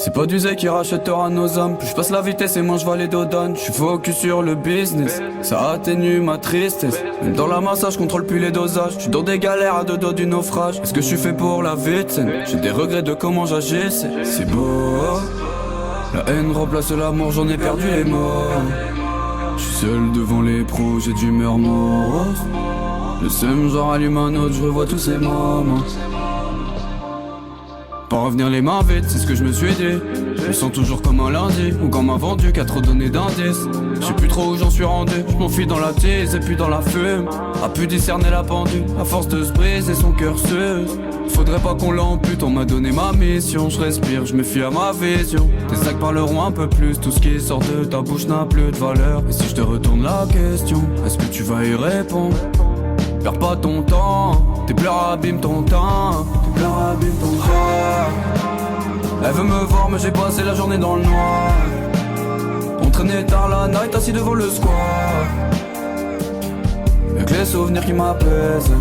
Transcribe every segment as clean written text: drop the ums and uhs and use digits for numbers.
C'est pas du zé qui rachètera nos âmes. Plus je passe la vitesse et moins je vois les dodanes. Je suis focus sur le business, ça atténue ma tristesse. Même dans la masse, je contrôle plus les dosages. Je suis dans des galères à deux doigts du naufrage. Est-ce que je suis fait pour la vie de scène? J'ai des regrets de comment j'agis, c'est beau. La haine remplace l'amour, j'en ai perdu les mots. Je suis seul devant les pros, j'ai d'humeur morose. Le seum, j'en rallume un autre, je revois tous ces moments. Pas revenir les mains vides, c'est ce que je me suis dit. Je me sens toujours comme un lundi, ou quand m'a vendu qu'à trop donné d'indices. Je sais plus trop où j'en suis rendu, je m'enfuis dans la tise et puis dans la fume. A pu discerner la pendule, à force de se briser son cœur s'use. Faudrait pas qu'on l'ampute, on m'a donné ma mission. Je respire, je me fie à ma vision. Tes sacs parleront un peu plus, tout ce qui sort de ta bouche n'a plus de valeur. Et si je te retourne la question, est-ce que tu vas y répondre? Perds pas ton temps, tes pleurs abîment ton teint. Tes pleurs abîment ton teint. Elle veut me voir mais j'ai passé la journée dans le noir. On traînait tard la night assis devant le square. Y'a que les souvenirs qui m'apaisent.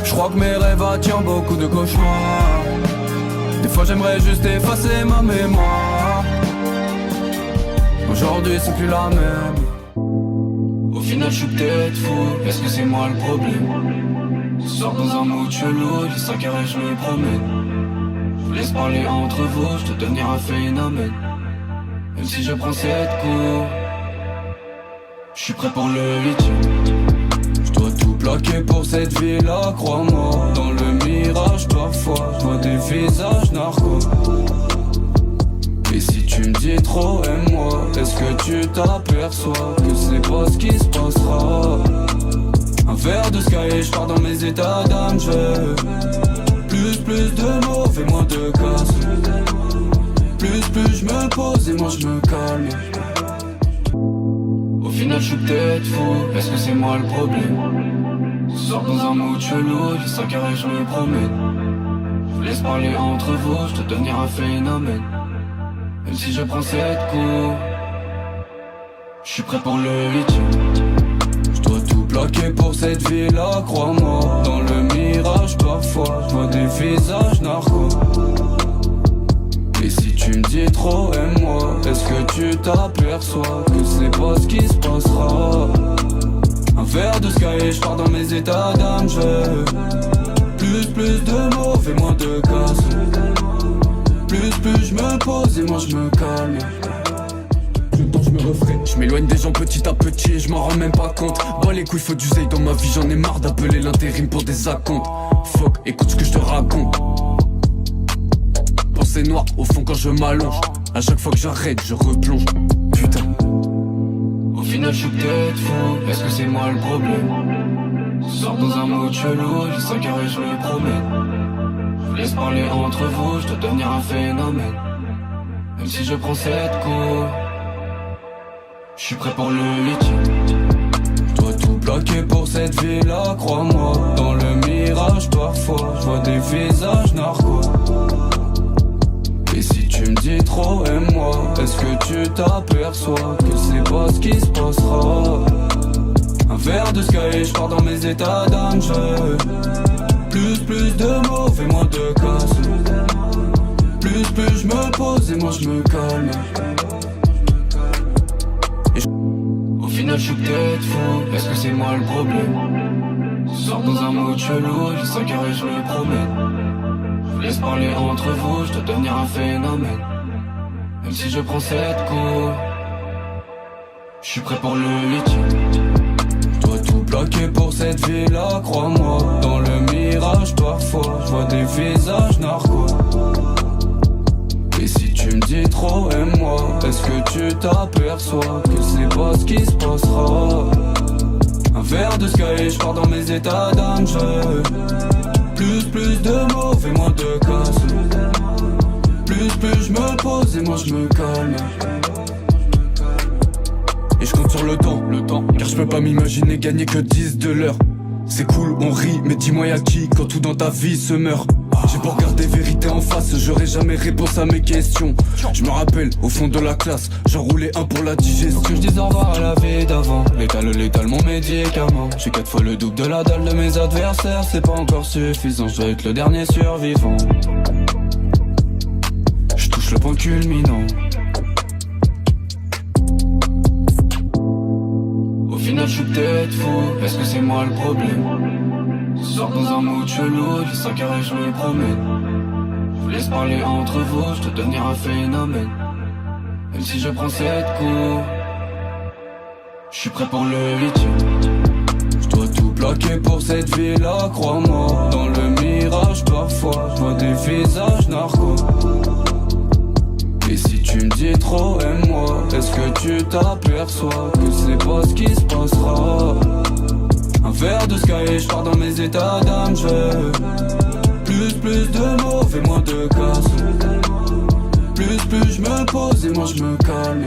Je crois que mes rêves attirent beaucoup de cauchemars. Des fois j'aimerais juste effacer ma mémoire. Aujourd'hui c'est plus la même. Au final je suis peut-être fou, est-ce que c'est moi le problème? Je sors dans un mood chelou, les 5 carrés je me promène. Je vous laisse parler entre vous, je te donne un phénomène. Même si je prends cette cour, je suis prêt pour le litige. Je dois tout plaquer pour cette vie-là, crois-moi. Dans le mirage parfois, je vois des visages narcos. Et si tu me dis trop aime-moi, est-ce que tu t'aperçois que c'est pas ce qui se passera? Un verre de sky et je pars dans mes états d'âme. Je veux plus de mauvais, moins de casse. Plus je me pose et moi je me calme. Au final je suis peut-être fou, est-ce que c'est moi le problème? Je sors dans un mood chelou, les 5 carrés je me promène. Je vous laisse parler entre vous, je te donne un phénomène. Même si je prends cette cour, je suis prêt pour le litige. Je dois tout plaquer pour cette vie-là, crois-moi. Dans le mirage parfois, je vois des visages narcos. Et si tu me dis trop aime-moi, est-ce que tu t'aperçois que c'est pas ce qui se passera? Un verre de sky et je pars dans mes états d'âme. Je veux plus de mauvais, moins de casse. Plus je me pose et moi je me calme. Plus de temps je me refrais. Je m'éloigne des gens petit à petit et je m'en rends même pas compte. Bon les couilles faut du zèle dans ma vie, j'en ai marre d'appeler l'intérim pour des acomptes. Fuck, écoute ce que je te raconte. Pensée noire au fond quand je m'allonge. À chaque fois que j'arrête je replonge. Putain. Au final je suis peut-être fou, est-ce que c'est moi le problème? Je sors dans un mood chelou, les 5 carrés je me promène. Je vous laisse parler entre vous, je te donne un phénomène. Même si je prends cette cour, je suis prêt pour le litige. Je dois tout plaquer pour cette vie-là, crois-moi. Dans le mirage parfois, je vois des visages narcos. Et si tu me dis trop aime-moi, est-ce que tu t'aperçois que c'est pas ce qui se passera? Un verre de sky et je pars dans mes états d'âme. Je veux plus de mauvais, moins de casse. Plus je me pose et moi je me calme. Au final je suis peut-être fou, est-ce que c'est moi le problème? Je sors dans un mood chelou, les 5 carrés je me promène. Je vous laisse parler entre vous, je te donne un phénomène. Même si je prends cette cour, je suis prêt pour le litige. Je dois tout plaquer pour cette vie-là, crois-moi. Dans le mirage parfois, je vois des visages narcos. Et si tu me dis trop aime-moi, est-ce que tu t'aperçois que c'est pas ce qui se passera? Un verre de sky et je pars dans mes états d'âme. Je veux plus de mauvais, moins de casse. Plus je me pose et moi je me calme. Et je compte sur le temps, car je peux pas m'imaginer gagner que 10 de l'heure. C'est cool, on rit, mais dis-moi y'a qui quand tout dans ta vie se meurt? J'ai beau regarder vérité en face, j'aurai jamais réponse à mes questions. Je me rappelle, au fond de la classe, j'en roulais un pour la digestion. Faut que je dise au revoir à la vie d'avant. Létal, mon médicament. J'ai 4 fois le double de la dalle de mes adversaires. C'est pas encore suffisant, je dois être le dernier survivant. Je touche le point culminant. Au final je suis peut-être fou, est-ce que c'est moi le problème? Ce soir dans un mood chelou, les 5 carrés je me promène. Je vous laisse parler entre vous, je te devenir un phénomène. Même si je prends 7 coups, je suis prêt pour le 8ème. Je dois tout plaquer pour cette vie-là, crois-moi. Dans le mirage parfois, je vois des visages narcos. Et si tu me dis trop aime-moi, est-ce que tu t'aperçois que c'est pas ce qui se passera? Un verre de Sky et je pars dans mes états d'âme. Je veux plus de mauvais, moins de casse. Plus je me pose et moi je me calme.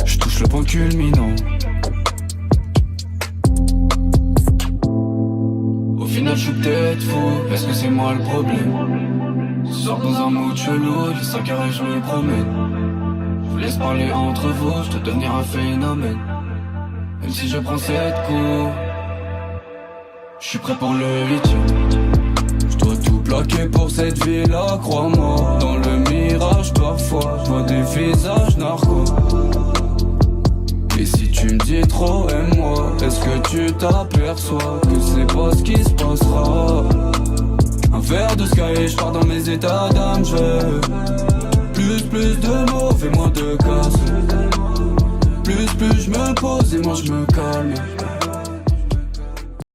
Je touche le point culminant. Au final je suis peut-être fou, est-ce que c'est moi le problème? Ce soir dans un mood chelou, les 5 carrés je me promène. Je vous laisse parler entre vous, je te devenir un phénomène. Même si je prends 7 coups, je suis prêt pour le 8ème. Je dois tout plaquer pour cette vie-là, crois-moi. Dans le mirage parfois, je vois des visages narcos. Et si tu me dis trop aime-moi, est-ce que tu t'aperçois que c'est pas ce qui se passera? Un verre de Sky et je pars dans mes états d'âme. Je veux plus de mauvais, moins de casse. Plus je me pose et moi je me calme.